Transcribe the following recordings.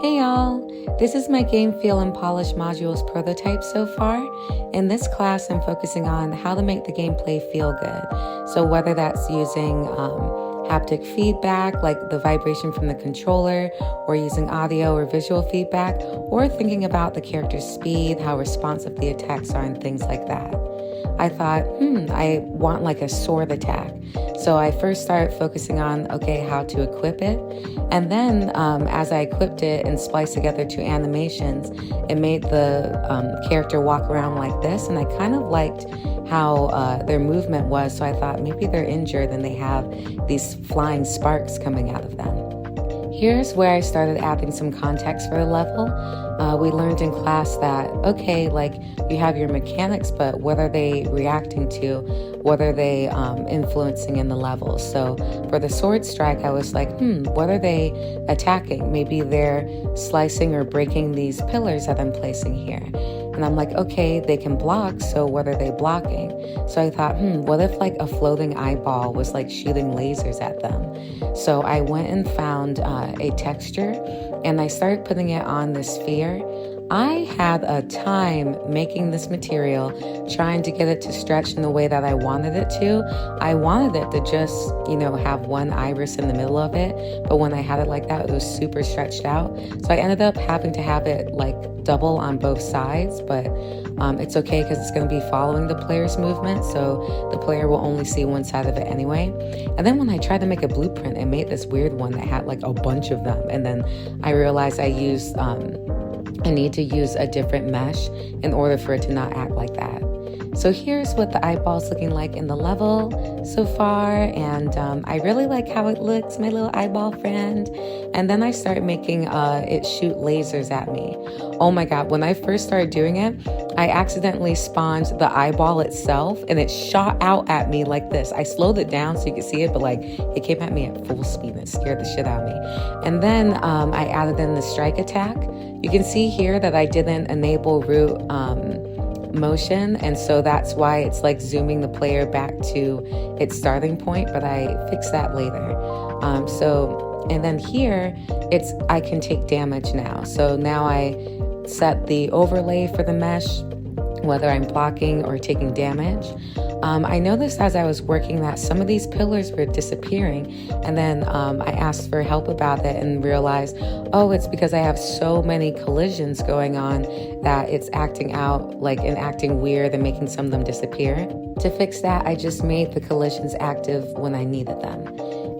Hey y'all, this is my game feel and polish modules prototype so far. In this class, I'm focusing on how to make the gameplay feel good. So whether that's using haptic feedback, like the vibration from the controller, or using audio or visual feedback, or thinking about the character's speed, how responsive the attacks are, and things like that. I thought, I want like a sword attack. So I first started focusing on, how to equip it. And then as I equipped it and spliced together two animations, it made the character walk around like this. And I kind of liked how their movement was. So I thought maybe they're injured and they have these flying sparks coming out of them. Here's where I started adding some context for the level. We learned in class that, you have your mechanics, but what are they reacting to? What are they influencing in the level? So for the sword strike, I was like, what are they attacking? Maybe they're slicing or breaking these pillars that I'm placing here. And I'm like, okay, they can block, so what are they blocking? So I thought, what if like a floating eyeball was like shooting lasers at them? So I went and found a texture and I started putting it on the sphere. I had a time making this material, trying to get it to stretch in the way that I wanted it to. I wanted it to just, have one iris in the middle of it. But when I had it like that, it was super stretched out. So I ended up having to have it like double on both sides, but it's okay because it's going to be following the player's movement. So the player will only see one side of it anyway. And then when I tried to make a blueprint, it made this weird one that had like a bunch of them. And then I realized I need to use a different mesh in order for it to not act like that. So here's what the eyeball's looking like in the level so far, and I really like how it looks, my little eyeball friend. And then I started making it shoot lasers at me. Oh my god, when I first started doing it, I accidentally spawned the eyeball itself and it shot out at me like this. I slowed it down so you could see it, but it came at me at full speed and it scared the shit out of me. And then I added in the strike attack. You can see here that I didn't enable root motion, and so that's why it's like zooming the player back to its starting point, but I fixed that later. And then here I can take damage now. So now I set the overlay for the mesh, whether I'm blocking or taking damage. I noticed as I was working that some of these pillars were disappearing, and then I asked for help about it and realized, it's because I have so many collisions going on that it's acting out and acting weird and making some of them disappear. To fix that, I just made the collisions active when I needed them.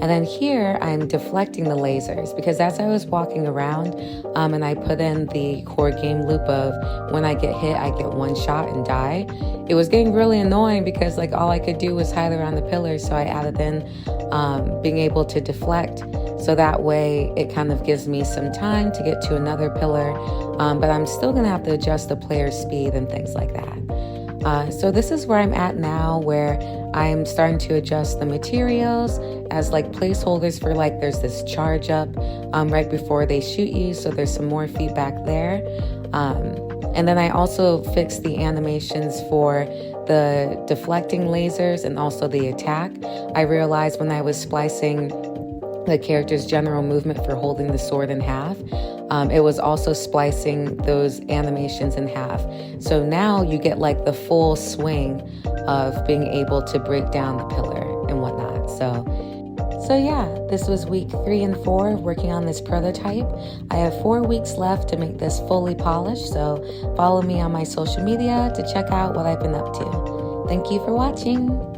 And then here I'm deflecting the lasers because as I was walking around and I put in the core game loop of when I get hit, I get one shot and die. It was getting really annoying because all I could do was hide around the pillars. So I added in being able to deflect. So that way it kind of gives me some time to get to another pillar. But I'm still going to have to adjust the player's speed and things like that. So this is where I'm at now, where I'm starting to adjust the materials as placeholders for there's this charge up right before they shoot you. So there's some more feedback there. And then I also fixed the animations for the deflecting lasers and also the attack. I realized when I was splicing the character's general movement for holding the sword in half, it was also splicing those animations in half. So now you get the full swing of being able to break down the pillar and whatnot. So yeah, this was week 3 and 4 working on this prototype. I have 4 weeks left to make this fully polished, so follow me on my social media to check out what I've been up to. Thank you for watching.